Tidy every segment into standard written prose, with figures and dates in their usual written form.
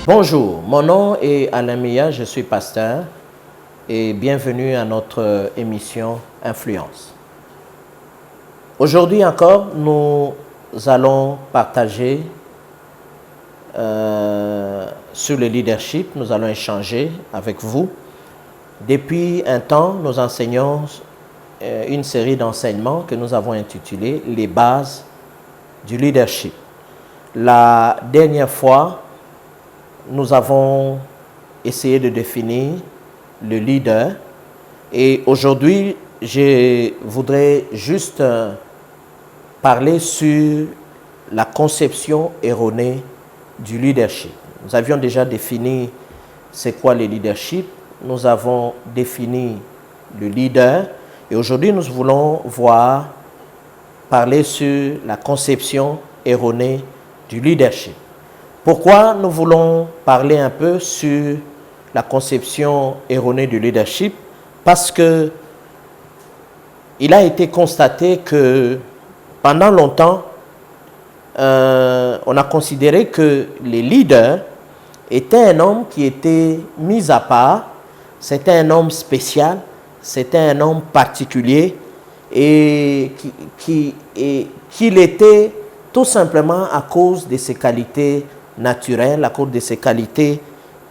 Bonjour, mon nom est Alain Mia, je suis pasteur et bienvenue à notre émission Influence. Aujourd'hui encore, nous allons partager sur le leadership, nous allons échanger avec vous. Depuis un temps, nous enseignons une série d'enseignements que nous avons intitulé « Les bases du leadership ». La dernière fois, nous avons essayé de définir le leader et aujourd'hui, je voudrais juste parler sur la conception erronée du leadership. Nous avions déjà défini c'est quoi le leadership, nous avons défini le leader et aujourd'hui nous voulons parler sur la conception erronée du leadership. Pourquoi nous voulons parler un peu sur la conception erronée du leadership? Parce que il a été constaté que pendant longtemps, on a considéré que les leaders étaient un homme qui était mis à part, c'était un homme spécial, c'était un homme particulier et qu'il était tout simplement à cause de ses qualités naturelles, à cause de ses qualités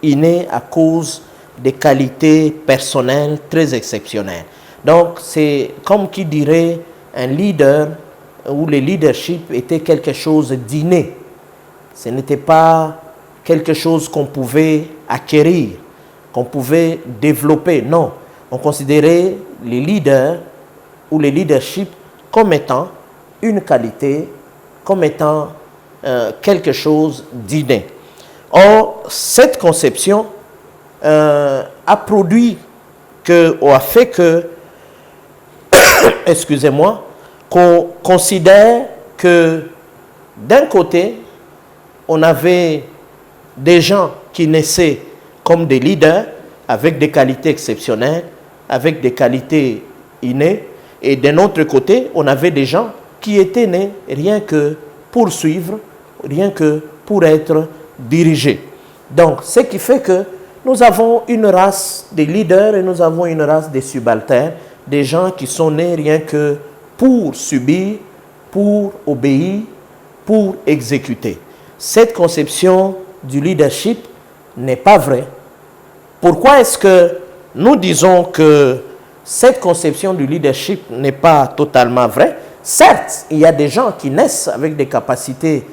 innées, à cause des qualités personnelles très exceptionnelles. Donc, c'est comme qui dirait un leader où le leadership était quelque chose d'inné. Ce n'était pas quelque chose qu'on pouvait acquérir, qu'on pouvait développer. Non, on considérait les leaders ou le leadership comme étant une qualité, comme étant quelque chose d'inné. Or, cette conception a fait que, excusez-moi, qu'on considère que d'un côté, on avait des gens qui naissaient comme des leaders avec des qualités exceptionnelles, avec des qualités innées, et d'un autre côté, on avait des gens qui étaient nés rien que pour suivre, rien que pour être dirigés. Donc, ce qui fait que nous avons une race de leaders et nous avons une race de subalternes, des gens qui sont nés rien que pour subir, pour obéir, pour exécuter. Cette conception du leadership n'est pas vraie. Pourquoi est-ce que nous disons que cette conception du leadership n'est pas totalement vraie? Certes, il y a des gens qui naissent avec des capacités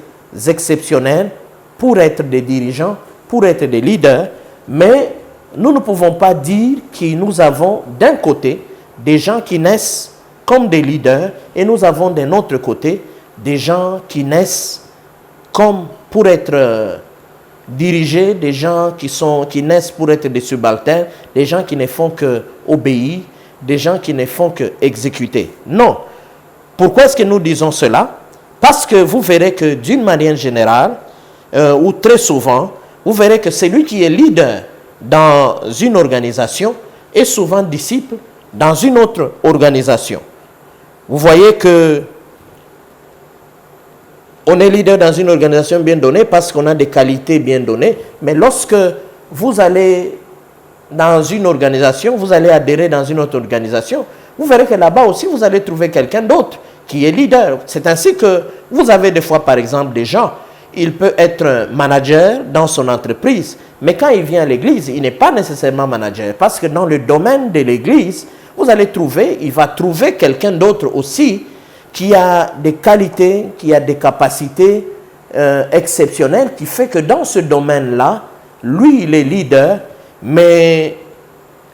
exceptionnelles pour être des dirigeants, pour être des leaders, mais nous ne pouvons pas dire que nous avons d'un côté des gens qui naissent comme des leaders et nous avons d'un autre côté des gens qui naissent comme pour être dirigés, des gens qui naissent pour être des subalternes, des gens qui ne font que obéir, des gens qui ne font que exécuter. Non. Pourquoi est-ce que nous disons cela? Parce que vous verrez que d'une manière générale, ou très souvent, vous verrez que celui qui est leader dans une organisation est souvent disciple dans une autre organisation. Vous voyez que on est leader dans une organisation bien donnée parce qu'on a des qualités bien données, mais lorsque vous allez dans une organisation, vous allez adhérer dans une autre organisation, vous verrez que là-bas aussi, vous allez trouver quelqu'un d'autre qui est leader. C'est ainsi que vous avez des fois, par exemple, des gens, il peut être manager dans son entreprise, mais quand il vient à l'église, il n'est pas nécessairement manager, parce que dans le domaine de l'église, vous allez trouver, il va trouver quelqu'un d'autre aussi qui a des qualités, qui a des capacités exceptionnelles, qui fait que dans ce domaine-là, lui, il est leader, mais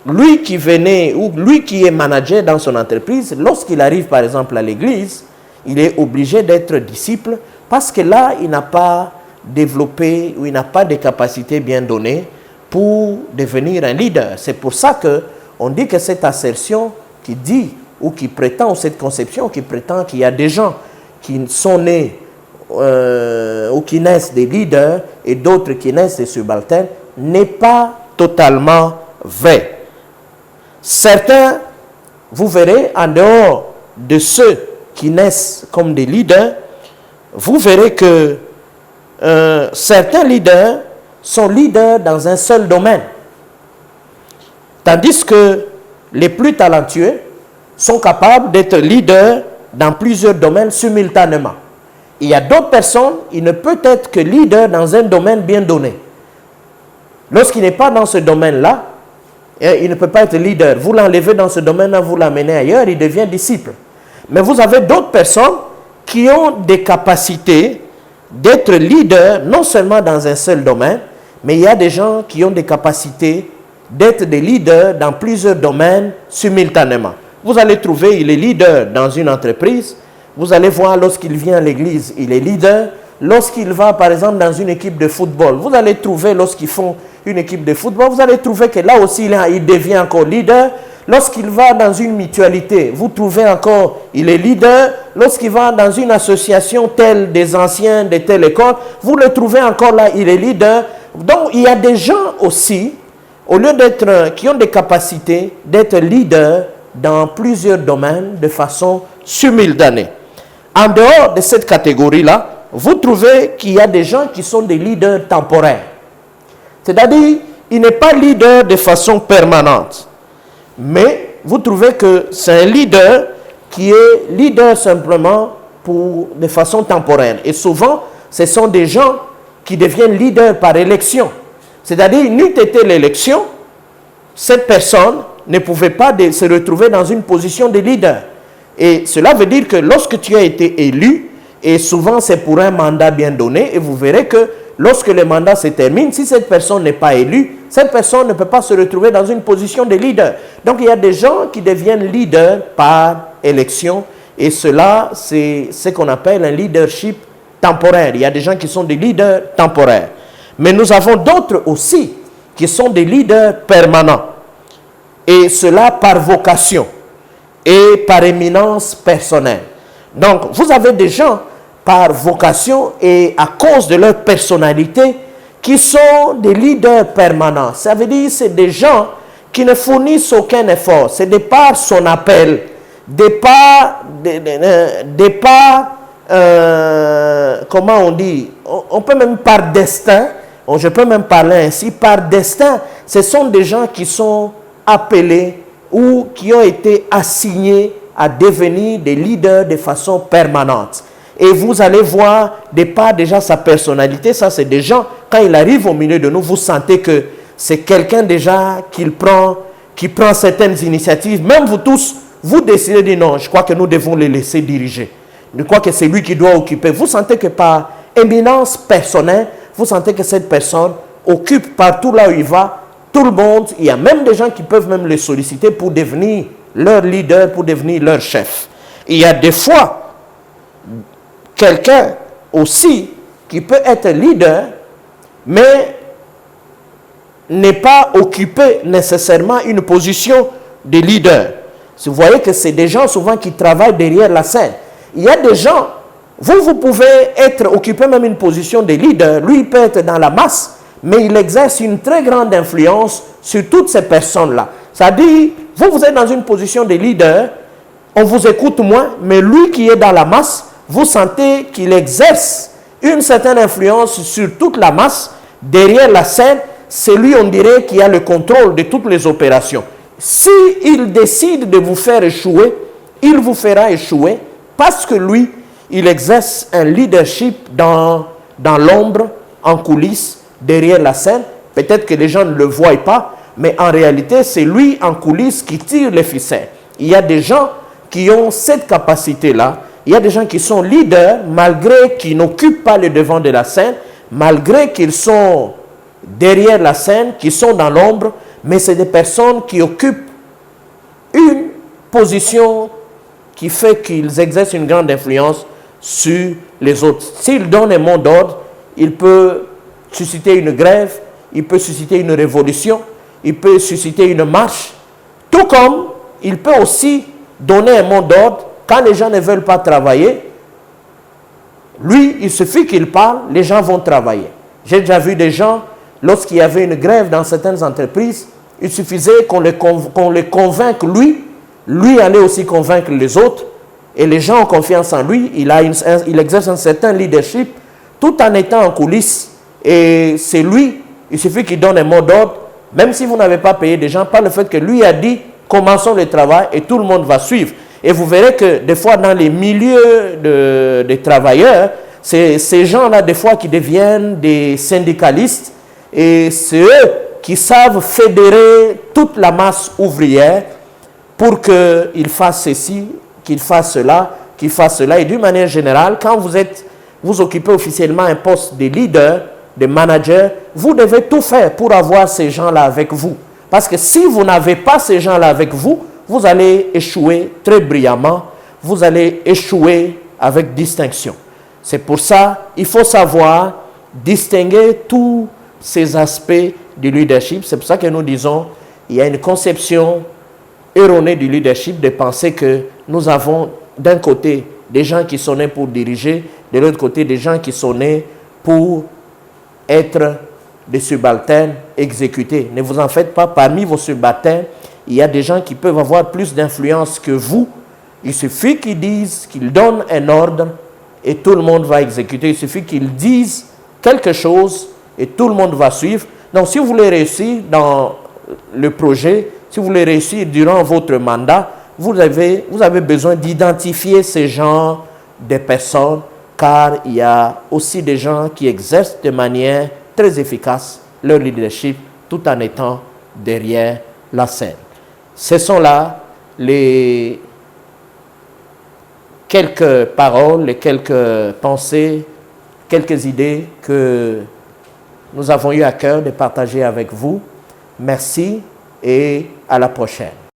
lui qui venait, ou lui qui est manager dans son entreprise, lorsqu'il arrive par exemple à l'église, il est obligé d'être disciple parce que là, il n'a pas développé ou il n'a pas de capacités bien données pour devenir un leader. C'est pour ça qu'on dit que cette assertion qui dit ou qui prétend, ou cette conception qui prétend qu'il y a des gens qui sont nés ou qui naissent des leaders et d'autres qui naissent des subalternes n'est pas totalement vrai. Certains, vous verrez, en dehors de ceux qui naissent comme des leaders, vous verrez que certains leaders sont leaders dans un seul domaine. Tandis que les plus talentueux sont capables d'être leaders dans plusieurs domaines simultanément. Il y a d'autres personnes, il ne peut être que leader dans un domaine bien donné. Lorsqu'il n'est pas dans ce domaine-là, il ne peut pas être leader. Vous l'enlevez dans ce domaine-là, vous l'amenez ailleurs, il devient disciple. Mais vous avez d'autres personnes qui ont des capacités d'être leader, non seulement dans un seul domaine, mais il y a des gens qui ont des capacités d'être des leaders dans plusieurs domaines simultanément. Vous allez trouver, il est leader dans une entreprise. Vous allez voir, lorsqu'il vient à l'église, il est leader. Lorsqu'il va, par exemple, dans une équipe de football, vous allez trouver, lorsqu'ils font une équipe de football, vous allez trouver que là aussi, il devient encore leader. Lorsqu'il va dans une mutualité, vous trouvez encore, il est leader. Lorsqu'il va dans une association telle des anciens de telle école, vous le trouvez encore là, il est leader. Donc, il y a des gens aussi, au lieu d'être, qui ont des capacités d'être leaders dans plusieurs domaines de façon simultanée. En dehors de cette catégorie-là, vous trouvez qu'il y a des gens qui sont des leaders temporaires. C'est-à-dire, il n'est pas leader de façon permanente. Mais vous trouvez que c'est un leader qui est leader simplement de façon temporaire. Et souvent, ce sont des gens qui deviennent leaders par élection. C'est-à-dire, n'eût été l'élection, cette personne ne pouvait pas se retrouver dans une position de leader. Et cela veut dire que lorsque tu as été élu, et souvent c'est pour un mandat bien donné, et vous verrez que lorsque le mandat se termine, si cette personne n'est pas élue, cette personne ne peut pas se retrouver dans une position de leader. Donc il y a des gens qui deviennent leaders par élection, et cela c'est ce qu'on appelle un leadership temporaire. Il y a des gens qui sont des leaders temporaires. Mais nous avons d'autres aussi qui sont des leaders permanents. Et cela par vocation et par éminence personnelle. Donc, vous avez des gens par vocation et à cause de leur personnalité qui sont des leaders permanents. Ça veut dire que c'est des gens qui ne fournissent aucun effort. C'est de par son appel, comment on dit, on peut même par destin, je peux même parler ainsi, par destin, ce sont des gens qui sont appelés ou qui ont été assignés à devenir des leaders de façon permanente. Et vous allez voir, de par déjà sa personnalité, ça c'est des gens, quand il arrive au milieu de nous, vous sentez que c'est quelqu'un déjà qui prend certaines initiatives. Même vous tous, vous décidez de dire non, je crois que nous devons les laisser diriger. Je crois que c'est lui qui doit occuper. Vous sentez que par éminence personnelle, vous sentez que cette personne occupe partout là où il va, tout le monde. Il y a même des gens qui peuvent même le solliciter pour devenir leur leader, pour devenir leur chef. Il y a des fois quelqu'un aussi qui peut être leader, mais n'est pas occupé nécessairement une position de leader. Vous voyez que c'est des gens souvent qui travaillent derrière la scène. Il y a des gens, vous pouvez être occupé même une position de leader, lui il peut être dans la masse, mais il exerce une très grande influence sur toutes ces personnes-là. C'est-à-dire, vous êtes dans une position de leader, on vous écoute moins, mais lui qui est dans la masse, vous sentez qu'il exerce une certaine influence sur toute la masse. Derrière la scène, c'est lui, on dirait, qui a le contrôle de toutes les opérations. S'il décide de vous faire échouer, il vous fera échouer parce que lui, il exerce un leadership dans l'ombre, en coulisses, derrière la scène. Peut-être que les gens ne le voient pas, mais en réalité, c'est lui en coulisses qui tire les ficelles. Il y a des gens qui ont cette capacité-là. Il y a des gens qui sont leaders, malgré qu'ils n'occupent pas le devant de la scène, malgré qu'ils sont derrière la scène, qui sont dans l'ombre, mais c'est des personnes qui occupent une position qui fait qu'ils exercent une grande influence sur les autres. S'il donne un mot d'ordre, il peut susciter une grève, il peut susciter une révolution, il peut susciter une marche, tout comme il peut aussi donner un mot d'ordre quand les gens ne veulent pas travailler. Lui, il suffit qu'il parle, les gens vont travailler. J'ai déjà vu des gens, lorsqu'il y avait une grève dans certaines entreprises, il suffisait qu'on les convainque lui allait aussi convaincre les autres, et les gens ont confiance en lui, il exerce un certain leadership, tout en étant en coulisses, et c'est lui Il suffit qu'il donne un mot d'ordre, même si vous n'avez pas payé des gens, par le fait que lui a dit, commençons le travail et tout le monde va suivre. Et vous verrez que des fois dans les milieux des travailleurs, c'est ces gens-là des fois qui deviennent des syndicalistes et c'est eux qui savent fédérer toute la masse ouvrière pour qu'ils fassent ceci, qu'ils fassent cela, qu'ils fassent cela. Et d'une manière générale, quand vous occupez officiellement un poste de leader, de manager, vous devez tout faire pour avoir ces gens-là avec vous. Parce que si vous n'avez pas ces gens-là avec vous, vous allez échouer très brillamment, vous allez échouer avec distinction. C'est pour ça qu'il faut savoir distinguer tous ces aspects du leadership. C'est pour ça que nous disons qu'il y a une conception erronée du leadership de penser que nous avons d'un côté des gens qui sont nés pour diriger, de l'autre côté des gens qui sont nés pour être des subalternes exécutés. Ne vous en faites pas, parmi vos subalternes, il y a des gens qui peuvent avoir plus d'influence que vous. Il suffit qu'ils disent, qu'ils donnent un ordre et tout le monde va exécuter. Il suffit qu'ils disent quelque chose et tout le monde va suivre. Donc, si vous voulez réussir dans le projet, si vous voulez réussir durant votre mandat, vous avez besoin d'identifier ces genres de personnes, car il y a aussi des gens qui exercent de manière très efficace leur leadership tout en étant derrière la scène. Ce sont là les quelques paroles, les quelques pensées, quelques idées que nous avons eu à cœur de partager avec vous. Merci et à la prochaine.